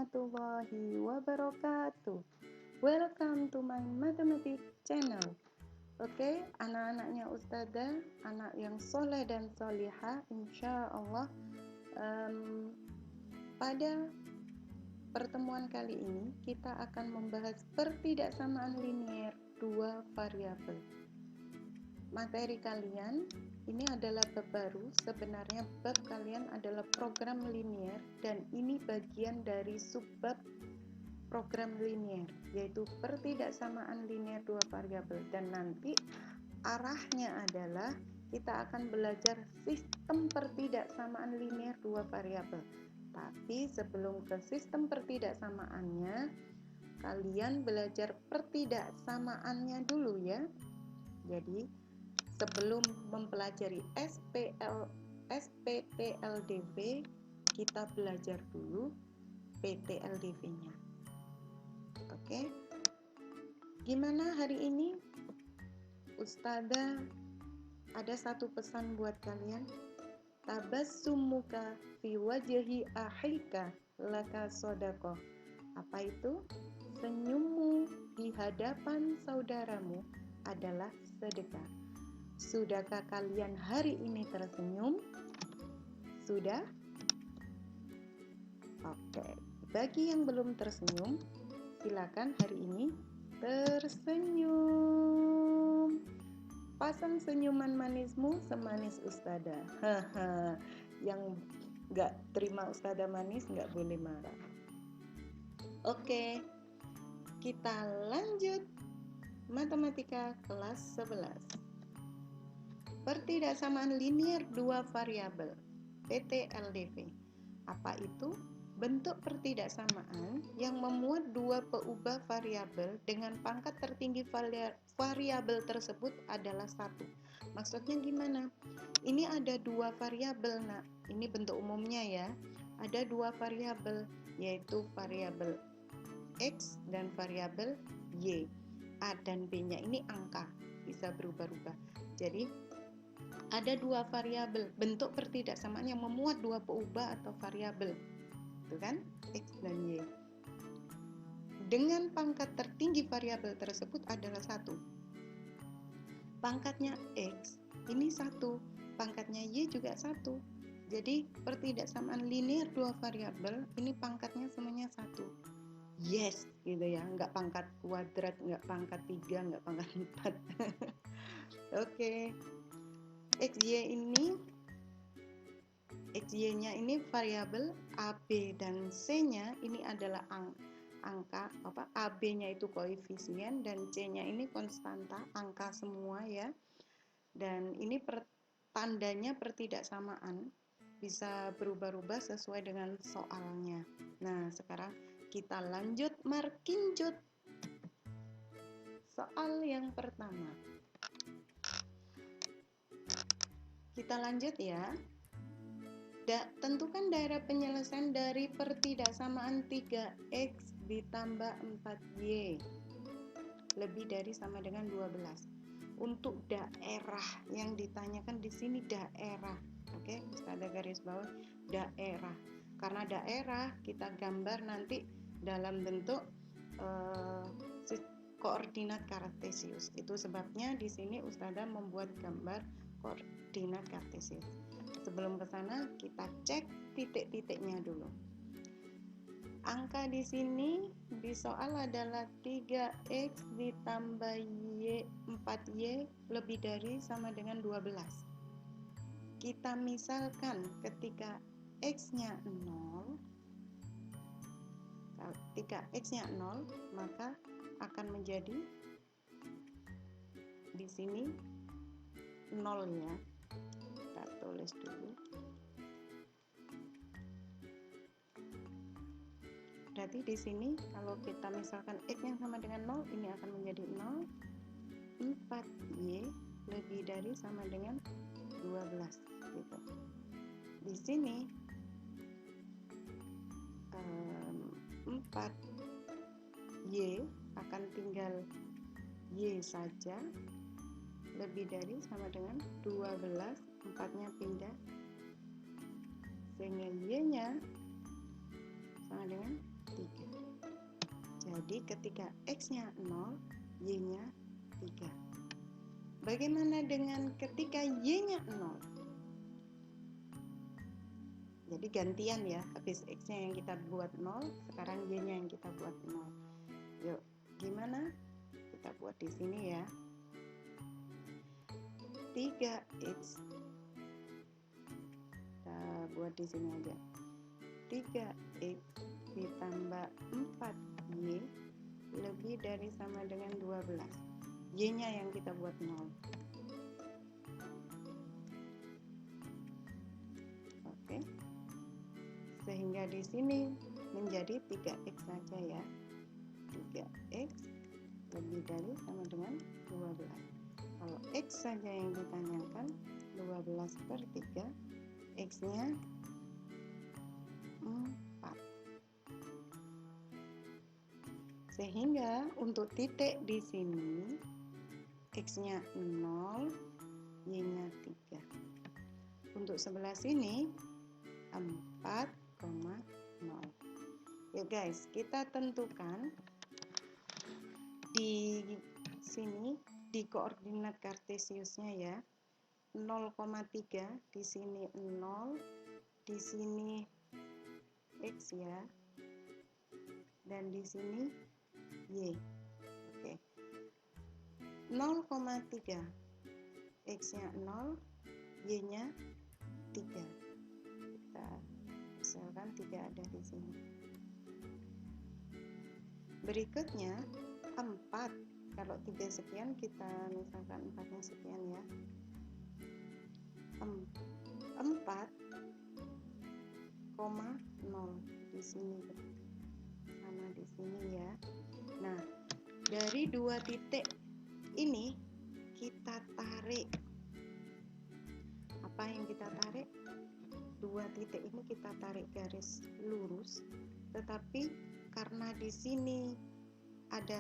warahmatullahi wabarakatuh. Welcome to my mathematics channel. Oke, anak-anaknya Ustazah, anak yang soleh dan solihah, insya Allah. Pada pertemuan kali ini kita akan membahas pertidaksamaan linier dua variabel. Materi kalian ini adalah bab baru. Sebenarnya bab kalian adalah program linier dan ini bagian dari subbab program linier, yaitu pertidaksamaan linier dua variabel. Dan nanti arahnya adalah kita akan belajar sistem pertidaksamaan linier dua variabel. Tapi sebelum ke sistem pertidaksamaannya, kalian belajar pertidaksamaannya dulu ya. Jadi sebelum mempelajari SPTLDV, kita belajar dulu PTLDV-nya. Oke. Gimana hari ini? Ustazah ada satu pesan buat kalian. Tabassumuka fi wajhi akhika laka sodaqah. Apa itu? Senyummu di hadapan saudaramu adalah sedekah. Sudahkah kalian hari ini tersenyum? Sudah? Oke. Bagi yang belum tersenyum, silakan hari ini tersenyum. Pasang senyuman manismu semanis Ustazah. Yang nggak terima Ustazah manis nggak boleh marah. Oke, kita lanjut matematika kelas 11. Pertidaksamaan linier dua variabel, PTLDV. Apa itu? Bentuk pertidaksamaan yang memuat dua peubah variabel dengan pangkat tertinggi variabel tersebut adalah satu. Maksudnya gimana? Ini ada dua variabel, nak. Ini bentuk umumnya ya. Ada dua variabel, yaitu variabel X dan variabel Y. A dan B-nya ini angka, bisa berubah-ubah. Jadi ada dua variabel, bentuk pertidaksamaan yang memuat dua peubah atau variabel, itu kan, X dan Y. Dengan pangkat tertinggi variabel tersebut adalah satu. Pangkatnya X ini satu, pangkatnya Y juga satu. Jadi pertidaksamaan linier dua variabel ini pangkatnya semuanya satu. Yes, gitu ya, nggak pangkat kuadrat, nggak pangkat 3, nggak pangkat 4. Oke. XY-nya ini variabel, AB dan C-nya ini adalah angka, AB-nya itu koefisien dan C-nya ini konstanta, angka semua ya. Dan ini tandanya pertidaksamaan, bisa berubah-ubah sesuai dengan soalnya. Nah, sekarang kita lanjut markinjut. Soal yang pertama. Kita lanjut ya. Tentukan daerah penyelesaian dari pertidaksamaan 3x ditambah 4y lebih dari sama dengan 12. Untuk daerah yang ditanyakan di sini daerah. Oke, ada garis bawah daerah. Karena daerah kita gambar nanti dalam bentuk koordinat kartesius. Itu sebabnya di sini Ustazah membuat gambar koordinat kartesius. Sebelum ke sana kita cek titik-titiknya dulu. Angka di sini di soal adalah 3x ditambah 4y lebih dari sama dengan 12. Kita misalkan ketika x-nya 0, ketika x-nya 0, maka akan menjadi di sini 0 ya. Kita tulis dulu. Berarti di sini kalau kita misalkan x-nya sama dengan 0, ini akan menjadi 0. 4y lebih dari sama dengan 12 gitu. Di sini 4y akan tinggal y saja, lebih dari sama dengan 12, 4-nya pindah, sehingga y-nya sama dengan 3. Jadi ketika X-nya 0, Y-nya 3. Bagaimana dengan ketika Y-nya 0? Jadi gantian ya, habis X-nya yang kita buat 0, sekarang Y-nya yang kita buat 0. Yuk, gimana? Kita buat di sini ya. 3X. Kita buat di sini aja. 3X ditambah 4Y lebih dari sama dengan 12. Y-nya yang kita buat 0. Oke. Sehingga di sini menjadi 3X saja ya. 3X lebih dari sama dengan 12. Kalau X saja yang ditanyakan, 12 per 3, X-nya 4. Sehingga untuk titik di sini, X-nya 0, Y-nya 3. Untuk sebelah sini, 4,0. Ya guys, kita tentukan di sini di koordinat kartesiusnya ya. 0,3 di sini 0, di sini X ya. Dan di sini Y. Oke. 0,3 X-nya 0, Y-nya 3. Kita misalkan 3 ada di sini. Berikutnya 4. Kalau 3 sekian kita misalkan 4-nya sekian ya. 4,0 di sini sama di sini ya. Nah, dari dua titik ini kita tarik. Apa yang kita tarik? Dua titik ini kita tarik garis lurus, tetapi karena di sini ada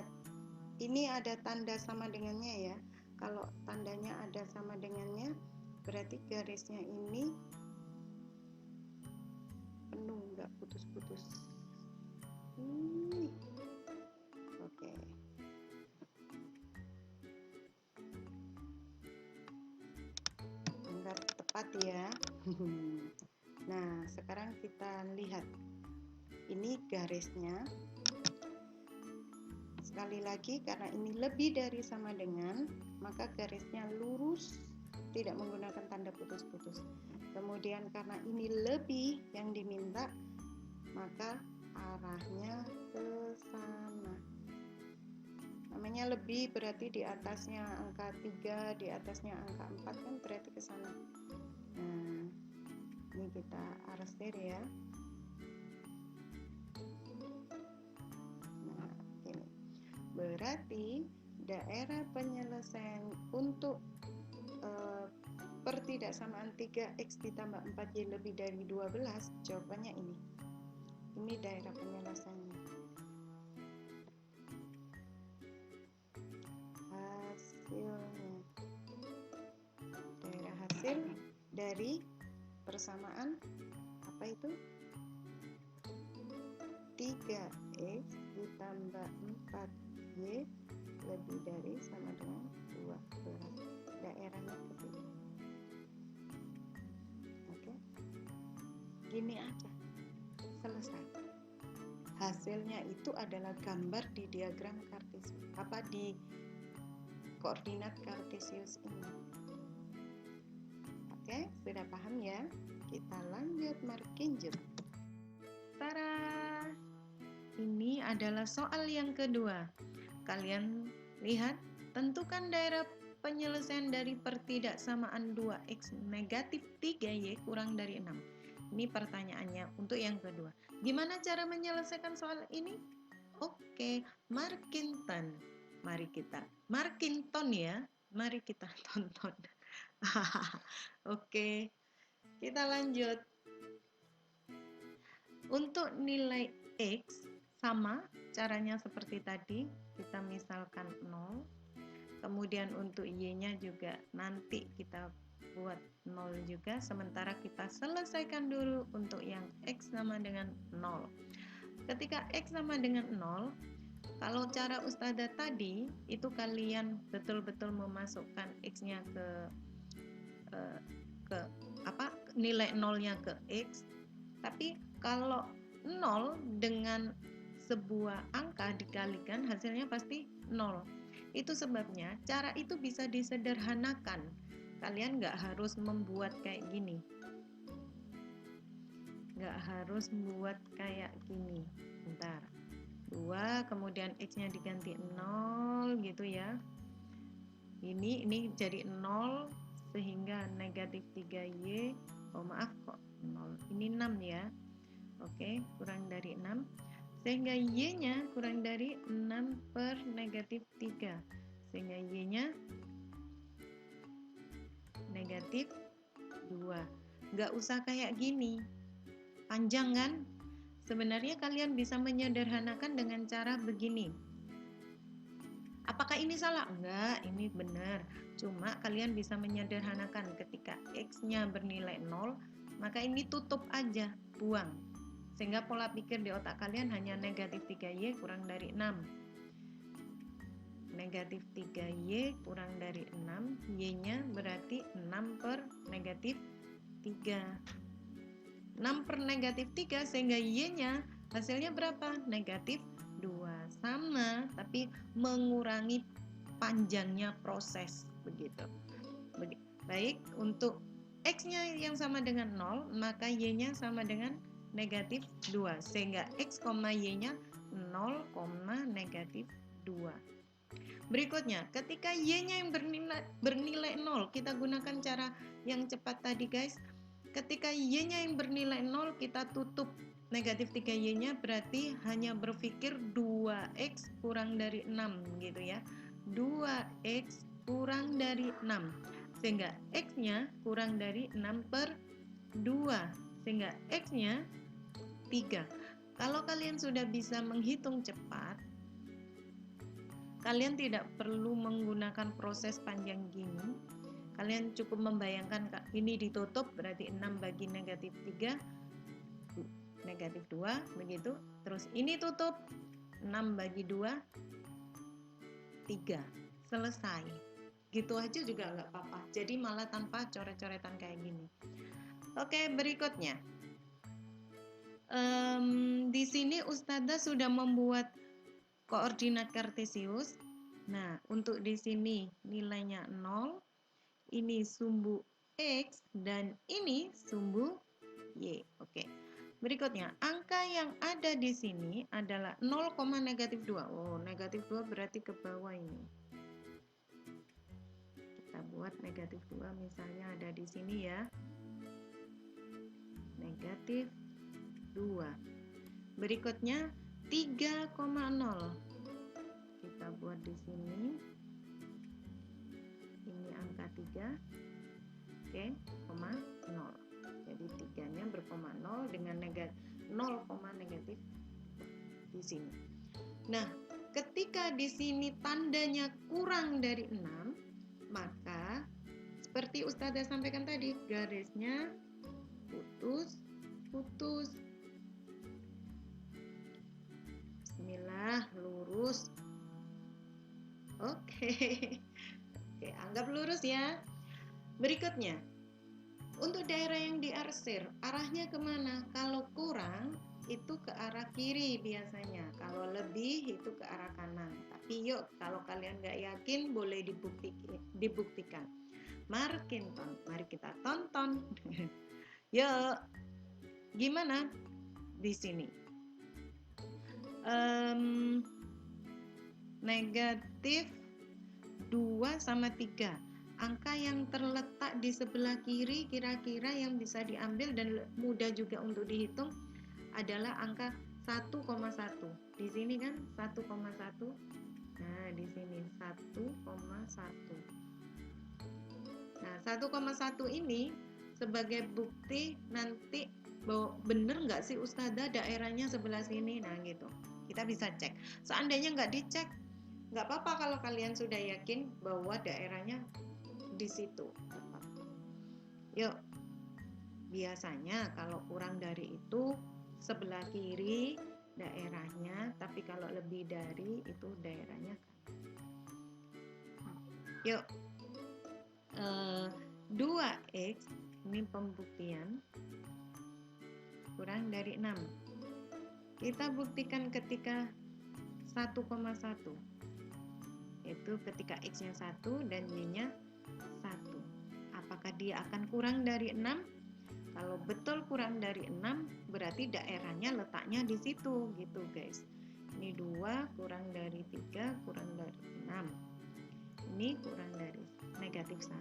tanda sama dengannya ya. Kalau tandanya ada sama dengannya, berarti garisnya ini penuh, nggak putus-putus. Oke. Anggap tepat ya. Nah, sekarang kita lihat. Ini garisnya. Sekali lagi, karena ini lebih dari sama dengan, maka garisnya lurus, tidak menggunakan tanda putus-putus. Kemudian karena ini lebih yang diminta, maka arahnya ke sana. Namanya lebih berarti di atasnya angka 3, di atasnya angka 4 kan berarti ke sana. Nah, ini kita arsir ya. Nah, ini. Berarti daerah penyelesaian untuk pertidaksamaan 3X ditambah 4Y lebih dari 12, jawabannya ini. Ini daerah penyelesaiannya. Hasilnya. Daerah hasil dari persamaan apa itu? 3X ditambah 4Y lebih dari sama dengan 12. Daerahnya ke sini. Oke. Gini aja. Selesai. Hasilnya itu adalah gambar di diagram kartesius. Apa di koordinat kartesius ini. Oke, sudah paham ya? Kita lanjut markinjut. Tara! Ini adalah soal yang kedua. Kalian lihat, tentukan daerah penyelesaian dari pertidaksamaan 2X negatif 3Y kurang dari 6. Ini pertanyaannya untuk yang kedua. Gimana cara menyelesaikan soal ini? Oke, Markinton. Mari kita Markinton ya. Mari kita tonton. Oke, kita lanjut. Untuk nilai X sama caranya seperti tadi, kita misalkan 0. Kemudian untuk Y-nya juga nanti kita buat 0 juga, sementara kita selesaikan dulu untuk yang X sama dengan 0. Ketika X sama dengan 0, Kalau cara Ustazah tadi itu kalian betul-betul memasukkan X-nya ke apa, nilai nolnya ke X. Tapi kalau 0 dengan sebuah angka dikalikan hasilnya pasti 0. Itu sebabnya cara itu bisa disederhanakan. Kalian nggak harus membuat kayak gini. Nggak harus membuat kayak gini. Bentar. 2 kemudian X-nya diganti 0 gitu ya. Ini jadi 0 sehingga negatif 3Y. Oh maaf kok 0. Ini 6 ya. Oke, kurang dari 6. Sehingga Y-nya kurang dari 6 per negatif 3. Sehingga Y-nya negatif 2. Nggak usah kayak gini. Panjang kan? Sebenarnya kalian bisa menyederhanakan dengan cara begini. Apakah ini salah? Enggak, ini benar. Cuma kalian bisa menyederhanakan ketika X-nya bernilai 0, maka ini tutup aja, buang. Sehingga pola pikir di otak kalian hanya negatif 3Y kurang dari 6. Negatif 3Y kurang dari 6, Y-nya berarti 6 per negatif 3. 6 per negatif 3 sehingga Y-nya hasilnya berapa? Negatif 2. Sama, tapi mengurangi panjangnya proses. Begitu. Baik, untuk X-nya yang sama dengan 0, maka Y-nya sama dengan negatif 2. Sehingga X, Y-nya 0, negatif 2. Berikutnya, ketika Y-nya yang bernilai 0, kita gunakan cara yang cepat tadi guys. Ketika Y-nya yang bernilai 0, kita tutup negatif 3Y-nya, berarti hanya berpikir 2X kurang dari 6 gitu ya. 2X kurang dari 6. Sehingga X-nya kurang dari 6 per 2. Sehingga X-nya 3. Kalau kalian sudah bisa menghitung cepat, kalian tidak perlu menggunakan proses panjang gini. Kalian cukup membayangkan ini ditutup, berarti 6 bagi negatif 3, negatif 2, begitu. Terus ini tutup, 6 bagi 2, 3. Selesai. Gitu aja juga nggak apa-apa. Jadi malah tanpa coret-coretan kayak gini. Oke, berikutnya. Di sini Ustazah sudah membuat koordinat kartesius. Nah, untuk di sini nilainya 0. Ini sumbu X dan ini sumbu Y. Oke. Berikutnya, angka yang ada di sini adalah 0, negatif 2. Oh, negatif 2 berarti ke bawah ini. Kita buat negatif 2 misalnya ada di sini ya. Negatif 2. Berikutnya 3,0. Kita buat di sini. Ini angka 3. Oke, koma 0. Jadi 3-nya berkoma 0 dengan 0, negatif di sini. Nah, ketika di sini tandanya kurang dari 6, maka seperti Ustazah sampaikan tadi, garisnya putus. Bismillah, lurus. Oke, anggap lurus ya. Berikutnya, untuk daerah yang diarsir, arahnya kemana? Kalau kurang, itu ke arah kiri biasanya. Kalau lebih, itu ke arah kanan. Tapi yuk, kalau kalian nggak yakin, boleh dibuktikan. Mari kita tonton. Yuk, gimana di sini? Negatif 2 sama 3. Angka yang terletak di sebelah kiri kira-kira yang bisa diambil dan mudah juga untuk dihitung adalah angka 1,1. Di sini kan 1,1. Nah, di sini 1,1. Nah, 1,1 ini sebagai bukti nanti bahwa bener nggak sih Ustazah daerahnya sebelah sini. Nah, gitu. Kita bisa cek. Seandainya nggak dicek, nggak apa-apa kalau kalian sudah yakin bahwa daerahnya di situ. Yuk, biasanya kalau kurang dari itu sebelah kiri daerahnya, tapi kalau lebih dari itu daerahnya. Yuk, 2x ini pembuktian kurang dari 6. Kita buktikan ketika 1,1, yaitu ketika x-nya 1 dan y-nya 1. Apakah dia akan kurang dari 6? Kalau betul kurang dari 6, berarti daerahnya letaknya di situ gitu guys. Ini 2 kurang dari 3 kurang dari 6. Ini kurang dari negatif 1.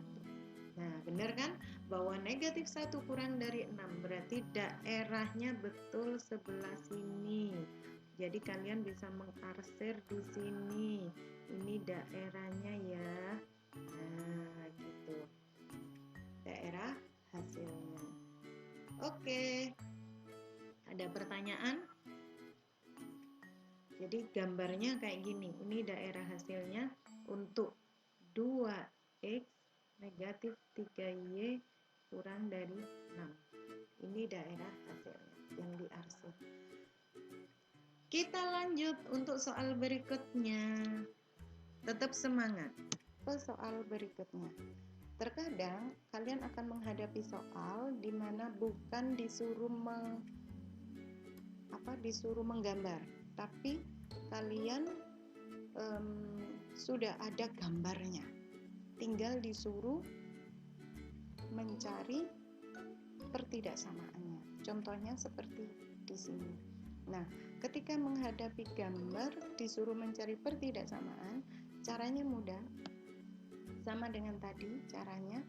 Nah, benar kan? Bahwa negatif 1 kurang dari 6 berarti daerahnya betul sebelah sini. Jadi kalian bisa mengarsir di sini. Ini daerahnya ya. Nah, gitu. Daerah hasilnya. Oke. Ada pertanyaan? Jadi gambarnya kayak gini. Ini daerah hasilnya untuk 2x negatif 3y kurang dari 6. Ini daerah hasilnya yang diarsir. Kita lanjut untuk soal berikutnya. Tetap semangat ke soal berikutnya. Terkadang kalian akan menghadapi soal di mana bukan disuruh menggambar, tapi kalian sudah ada gambarnya. Tinggal disuruh mencari pertidaksamaannya. Contohnya seperti di sini. Nah, ketika menghadapi gambar disuruh mencari pertidaksamaan, caranya mudah. Sama dengan tadi caranya,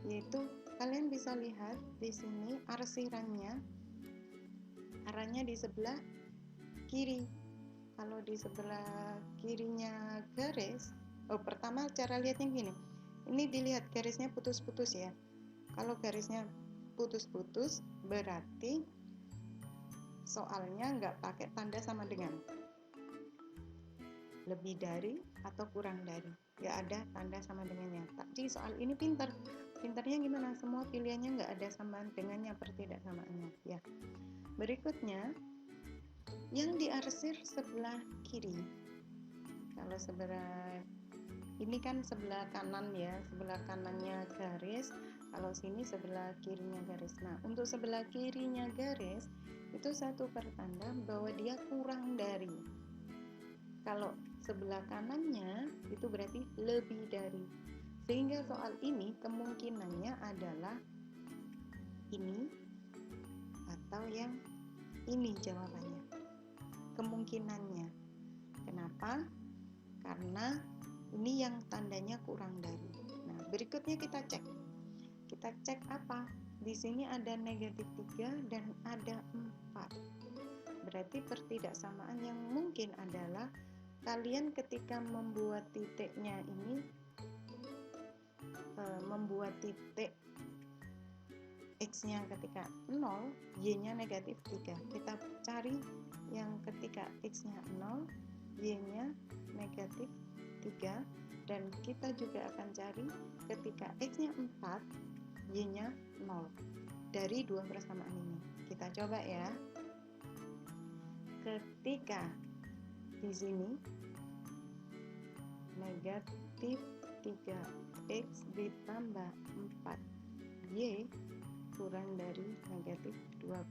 yaitu kalian bisa lihat di sini arsirannya arahnya di sebelah kiri. Kalau di sebelah kirinya garis, pertama cara lihatnya gini. Ini dilihat garisnya putus-putus ya. Kalau garisnya putus-putus berarti soalnya nggak pakai tanda sama dengan, lebih dari atau kurang dari, nggak ada tanda sama dengannya. Tapi soal ini pintarnya gimana? Semua pilihannya nggak ada sama dengannya, pertidaksamaannya ya. Berikutnya yang diarsir sebelah kiri. Kalau sebelah ini kan sebelah kanan ya, sebelah kanannya garis. Kalau sini sebelah kirinya garis. Nah, untuk sebelah kirinya garis itu satu pertanda bahwa dia kurang dari. Kalau sebelah kanannya itu berarti lebih dari. Sehingga soal ini kemungkinannya adalah ini atau yang ini jawabannya. Kemungkinannya. Kenapa? Karena ini yang tandanya kurang dari. Nah, berikutnya kita cek. Kita cek apa? Di sini ada negatif 3 dan ada 4. Berarti pertidaksamaan yang mungkin adalah kalian ketika membuat titiknya ini membuat titik x-nya ketika 0, y-nya negatif 3. Kita cari yang ketika x-nya 0, y-nya negatif 3, dan kita juga akan cari ketika x-nya 4, y-nya 0 dari dua persamaan ini. Kita coba ya. Ketika di sini negatif 3x ditambah 4y kurang dari negatif 12.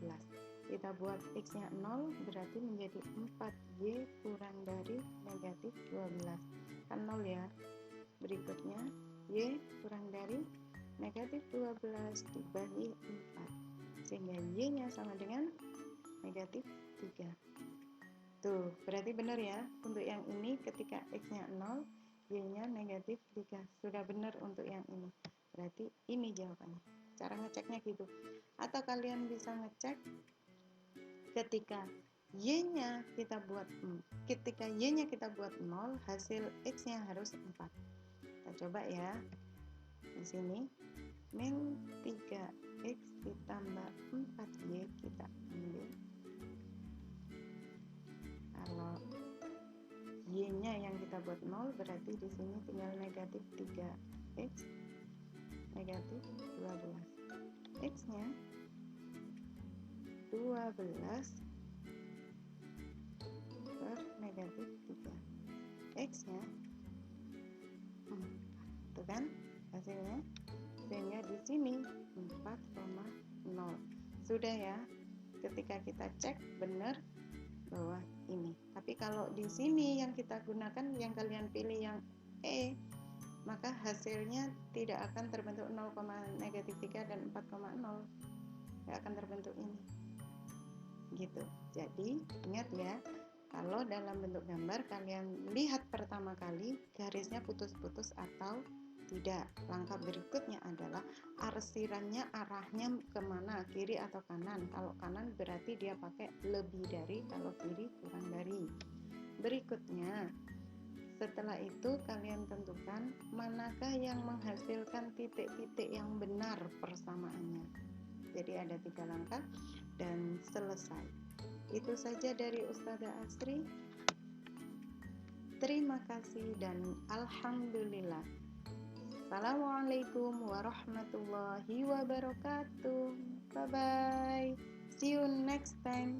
Kita buat x-nya 0 berarti menjadi 4y kurang dari negatif 12. Kan 0 ya. Berikutnya y kurang dari negatif 12 dibagi 4. Sehingga y-nya sama dengan negatif 3. Tuh, berarti benar ya. Untuk yang ini ketika x-nya 0, y-nya negatif 3. Sudah benar untuk yang ini. Berarti ini jawabannya. Cara ngeceknya gitu. Atau kalian bisa ngecek ketika y-nya kita buat 0, hasil x-nya harus 4. Kita coba ya. Di sini min 3x ditambah 4y kita ambil. Kalau y-nya yang kita buat 0 berarti di sini tinggal negatif 3x negatif 12. X-nya 12 X-nya 4. Tuh kan hasilnya? Sehingga di sini 4,0. Sudah ya. Ketika kita cek benar bahwa ini. Tapi kalau di sini yang kita gunakan, yang kalian pilih yang E, maka hasilnya tidak akan terbentuk 0,-3 dan 4,0. Tidak akan terbentuk ini. Gitu. Jadi ingat ya, kalau dalam bentuk gambar kalian lihat pertama kali garisnya putus-putus atau tidak. Langkah berikutnya adalah arsirannya arahnya kemana, kiri atau kanan. Kalau kanan berarti dia pakai lebih dari, kalau kiri kurang dari. Berikutnya, setelah itu kalian tentukan manakah yang menghasilkan titik-titik yang benar persamaannya. Jadi ada 3 langkah dan selesai. Itu saja dari Ustazah Asri. Terima kasih dan alhamdulillah. Assalamualaikum warahmatullahi wabarakatuh. Bye bye. See you next time.